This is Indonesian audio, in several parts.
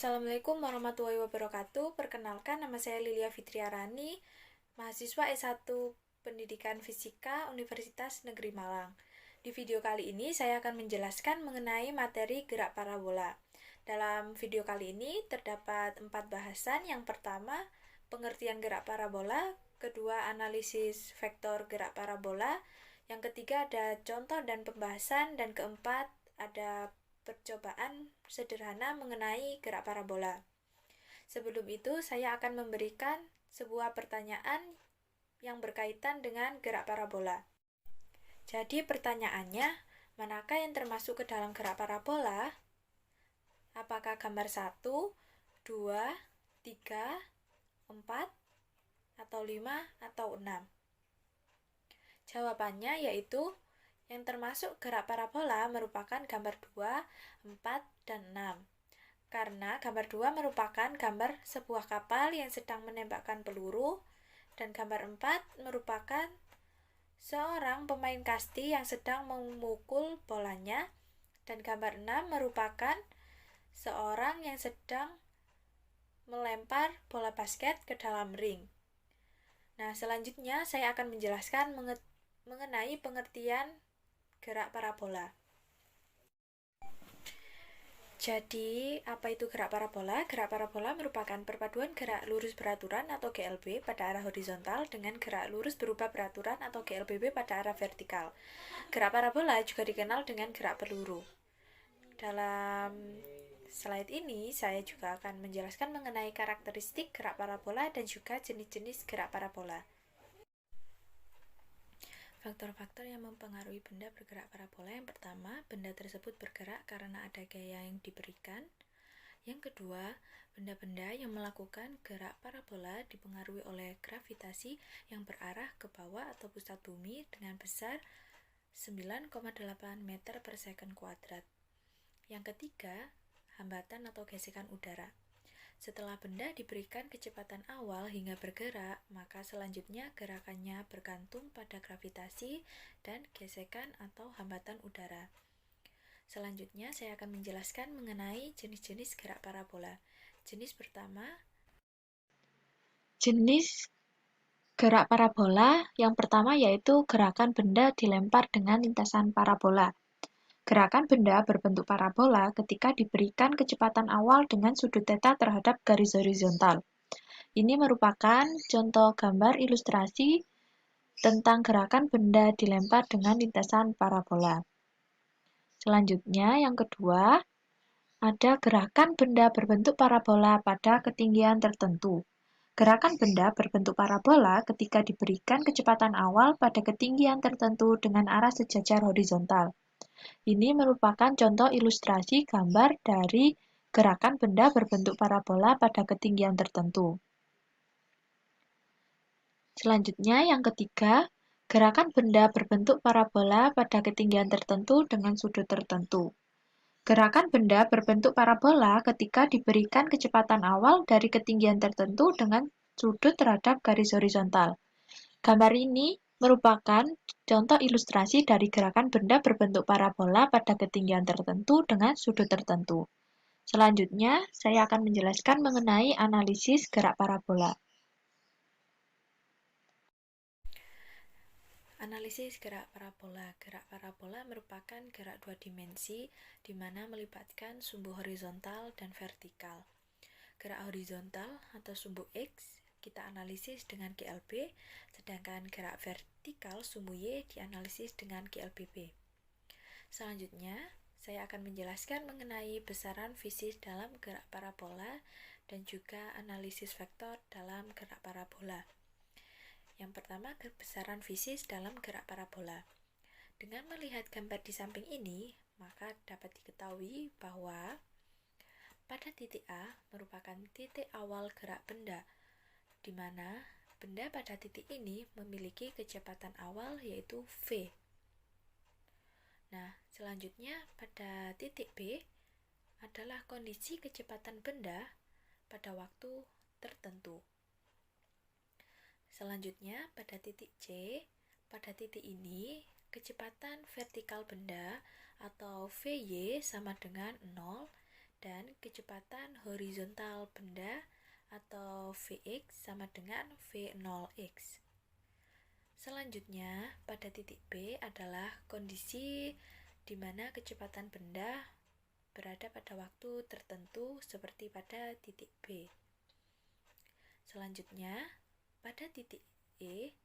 Assalamualaikum warahmatullahi wabarakatuh. Perkenalkan, nama saya Lilia Fitriarani, mahasiswa S1 Pendidikan Fisika Universitas Negeri Malang. Di video kali ini saya akan menjelaskan mengenai materi gerak parabola. Dalam video kali ini terdapat 4 bahasan. Yang pertama, pengertian gerak parabola. Kedua, analisis vektor gerak parabola. Yang ketiga, ada contoh dan pembahasan. Dan keempat, ada percobaan sederhana mengenai gerak parabola. Sebelum itu, saya akan memberikan sebuah pertanyaan yang berkaitan dengan gerak parabola. Jadi pertanyaannya, manakah yang termasuk ke dalam gerak parabola? Apakah gambar 1, 2, 3, 4, atau 5, atau 6? Jawabannya yaitu yang termasuk gerak parabola merupakan gambar 2, 4, dan 6. Karena gambar 2 merupakan gambar sebuah kapal yang sedang menembakkan peluru, dan gambar 4 merupakan seorang pemain kasti yang sedang memukul bolanya, dan gambar 6 merupakan seorang yang sedang melempar bola basket ke dalam ring. Nah, selanjutnya saya akan menjelaskan mengenai pengertian gerak parabola. Jadi, apa itu gerak parabola? Gerak parabola merupakan perpaduan gerak lurus beraturan atau GLB pada arah horizontal dengan gerak lurus berubah beraturan atau GLBB pada arah vertikal. Gerak parabola juga dikenal dengan gerak peluru. Dalam slide ini, saya juga akan menjelaskan mengenai karakteristik gerak parabola dan juga jenis-jenis gerak parabola. Faktor-faktor yang mempengaruhi benda bergerak parabola. Yang pertama, benda tersebut bergerak karena ada gaya yang diberikan. Yang kedua, benda-benda yang melakukan gerak parabola dipengaruhi oleh gravitasi yang berarah ke bawah atau pusat bumi dengan besar 9,8 meter per second kuadrat. Yang ketiga, hambatan atau gesekan udara. Setelah benda diberikan kecepatan awal hingga bergerak, maka selanjutnya gerakannya bergantung pada gravitasi dan gesekan atau hambatan udara. Selanjutnya saya akan menjelaskan mengenai jenis-jenis gerak parabola. Jenis pertama, Jenis gerak parabola yang pertama yaitu gerakan benda dilempar dengan lintasan parabola. Gerakan benda berbentuk parabola ketika diberikan kecepatan awal dengan sudut theta terhadap garis horizontal. Ini merupakan contoh gambar ilustrasi tentang gerakan benda dilempar dengan lintasan parabola. Selanjutnya, yang kedua, ada gerakan benda berbentuk parabola pada ketinggian tertentu. Gerakan benda berbentuk parabola ketika diberikan kecepatan awal pada ketinggian tertentu dengan arah sejajar horizontal. Ini merupakan contoh ilustrasi gambar dari gerakan benda berbentuk parabola pada ketinggian tertentu. Selanjutnya, yang ketiga, gerakan benda berbentuk parabola pada ketinggian tertentu dengan sudut tertentu. Gerakan benda berbentuk parabola ketika diberikan kecepatan awal dari ketinggian tertentu dengan sudut terhadap garis horizontal. Gambar ini merupakan contoh ilustrasi dari gerakan benda berbentuk parabola pada ketinggian tertentu dengan sudut tertentu. Selanjutnya, saya akan menjelaskan mengenai analisis gerak parabola. analisis gerak parabola. Gerak parabola merupakan gerak dua dimensi di mana melibatkan sumbu horizontal dan vertikal. Gerak horizontal atau sumbu X kita analisis dengan GLB, sedangkan gerak vertikal sumbu Y dianalisis dengan GLBB. Selanjutnya, saya akan menjelaskan mengenai besaran fisis dalam gerak parabola dan juga analisis vektor dalam gerak parabola. Yang pertama, besaran fisis dalam gerak parabola. Dengan melihat gambar di samping ini, maka dapat diketahui bahwa pada titik A merupakan titik awal gerak benda, di mana benda pada titik ini memiliki kecepatan awal yaitu V. Nah, selanjutnya pada titik B adalah kondisi kecepatan benda pada waktu tertentu. Selanjutnya pada titik C, pada titik ini kecepatan vertikal benda atau VY sama dengan 0 dan kecepatan horizontal benda atau Vx sama dengan V0x. Selanjutnya, pada titik B adalah kondisi di mana kecepatan benda berada pada waktu tertentu seperti pada titik B. Selanjutnya, pada titik E,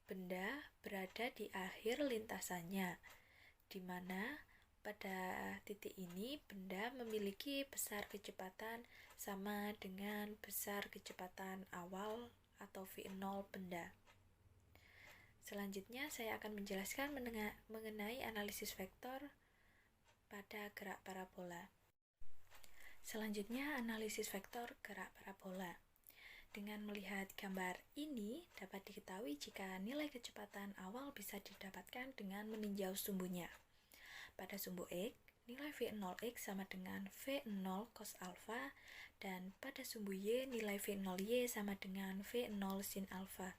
benda berada di akhir lintasannya, di mana pada titik ini benda memiliki besar kecepatan sama dengan besar kecepatan awal atau V0 benda. Selanjutnya saya akan menjelaskan mengenai analisis vektor pada gerak parabola. Selanjutnya analisis vektor gerak parabola. Dengan melihat gambar ini dapat diketahui jika nilai kecepatan awal bisa didapatkan dengan meninjau sumbunya. Pada sumbu X, nilai V0x sama dengan V0 cos alpha, dan pada sumbu Y, nilai V0y sama dengan V0 sin alpha.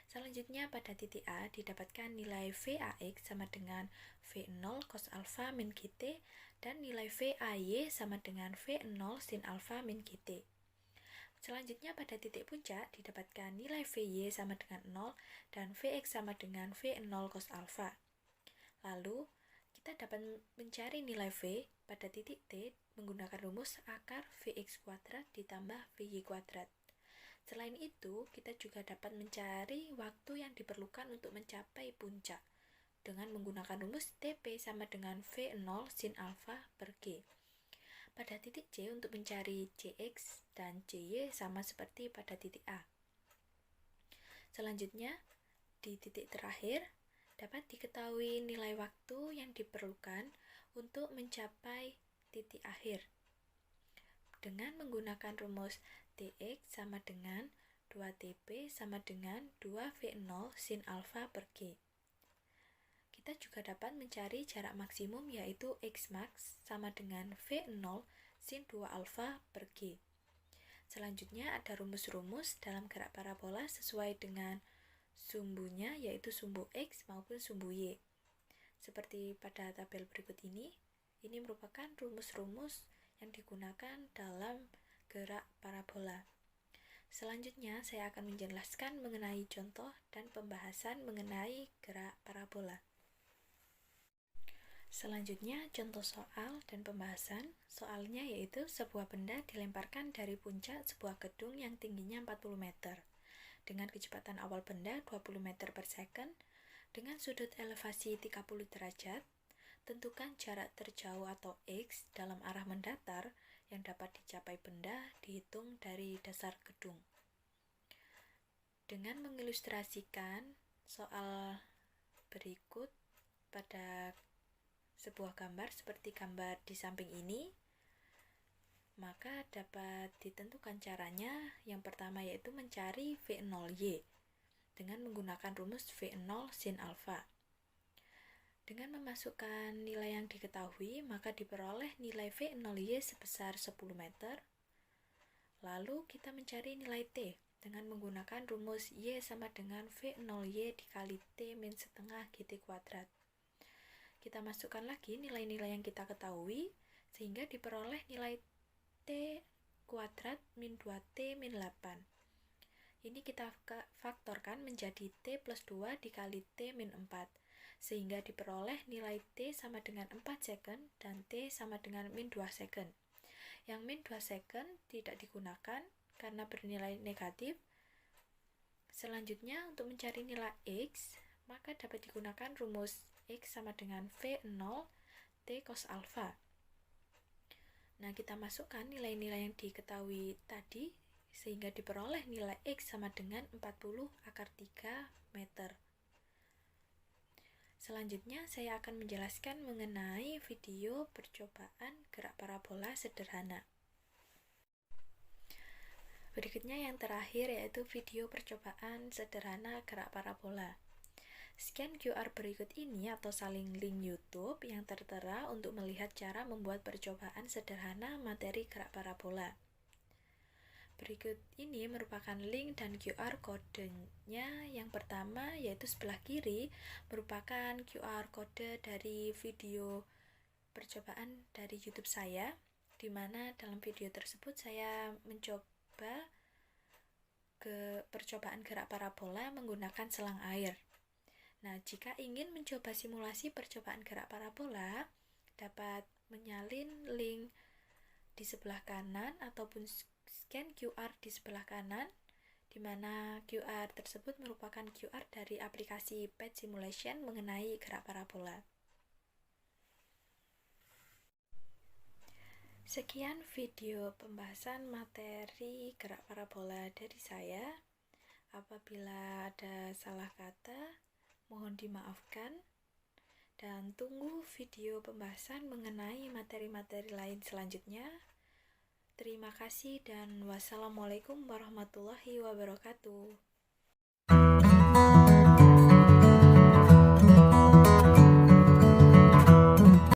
Selanjutnya pada titik A didapatkan nilai VAX sama dengan V0 cos alpha min GT, dan nilai VAY sama dengan V0 sin alpha min GT. Selanjutnya pada titik puncak didapatkan nilai VY sama dengan 0 dan VX sama dengan V0 cos alpha. Lalu kita dapat mencari nilai V pada titik T menggunakan rumus akar Vx kuadrat ditambah Vy kuadrat. Selain itu, kita juga dapat mencari waktu yang diperlukan untuk mencapai puncak dengan menggunakan rumus Tp sama dengan V0 sin alpha per G. Pada titik C untuk mencari Cx dan Cy sama seperti pada titik A. Selanjutnya, di titik terakhir, dapat diketahui nilai waktu yang diperlukan untuk mencapai titik akhir dengan menggunakan rumus Tx sama dengan 2Tp sama dengan 2V0 sin alpha per G. Kita juga dapat mencari jarak maksimum yaitu Xmax sama dengan V0 sin 2 alpha per G. Selanjutnya ada rumus-rumus dalam gerak parabola sesuai dengan sumbunya yaitu sumbu X maupun sumbu Y. Seperti pada tabel berikut ini merupakan rumus-rumus yang digunakan dalam gerak parabola. Selanjutnya saya akan menjelaskan mengenai contoh dan pembahasan mengenai gerak parabola. Selanjutnya contoh soal dan pembahasan. Soalnya yaitu sebuah benda dilemparkan dari puncak sebuah gedung yang tingginya 40 meter dengan kecepatan awal benda 20 meter per second dengan sudut elevasi 30 derajat. Tentukan jarak terjauh atau X dalam arah mendatar yang dapat dicapai benda dihitung dari dasar gedung. Dengan mengilustrasikan soal berikut pada sebuah gambar seperti gambar di samping ini, maka dapat ditentukan caranya. Yang pertama yaitu mencari V0y dengan menggunakan rumus V0 sin alpha. Dengan memasukkan nilai yang diketahui, maka diperoleh nilai V0y sebesar 10 meter. Lalu kita mencari nilai T dengan menggunakan rumus Y sama dengan V0y dikali T min setengah GT kuadrat. Kita masukkan lagi nilai-nilai yang kita ketahui, sehingga diperoleh nilai T kuadrat min 2T min 8. Ini kita faktorkan menjadi T plus 2 dikali T min 4. Sehingga diperoleh nilai T sama dengan 4 second dan T sama dengan min 2 second. Yang min 2 second tidak digunakan karena bernilai negatif. Selanjutnya untuk mencari nilai X, maka dapat digunakan rumus X sama dengan V0 T cos alpha. Nah, kita masukkan nilai-nilai yang diketahui tadi sehingga diperoleh nilai X sama dengan 40 akar 3 meter. Selanjutnya saya akan menjelaskan mengenai video percobaan gerak parabola sederhana. Berikutnya yang terakhir yaitu video percobaan sederhana gerak parabola. Scan QR berikut ini atau salin link YouTube yang tertera untuk melihat cara membuat percobaan sederhana materi gerak parabola. Berikut ini merupakan link dan QR kodenya. Yang pertama yaitu sebelah kiri merupakan QR kode dari video percobaan dari YouTube saya. di mana dalam video tersebut saya mencoba percobaan gerak parabola menggunakan selang air. Nah, jika ingin mencoba simulasi percobaan gerak parabola, dapat menyalin link di sebelah kanan ataupun scan QR di sebelah kanan, di mana QR tersebut merupakan QR dari aplikasi Pet Simulation mengenai gerak parabola. Sekian video pembahasan materi gerak parabola dari saya. Apabila ada salah kata, mohon dimaafkan. Dan tunggu video pembahasan mengenai materi-materi lain selanjutnya. Terima kasih dan wassalamualaikum warahmatullahi wabarakatuh.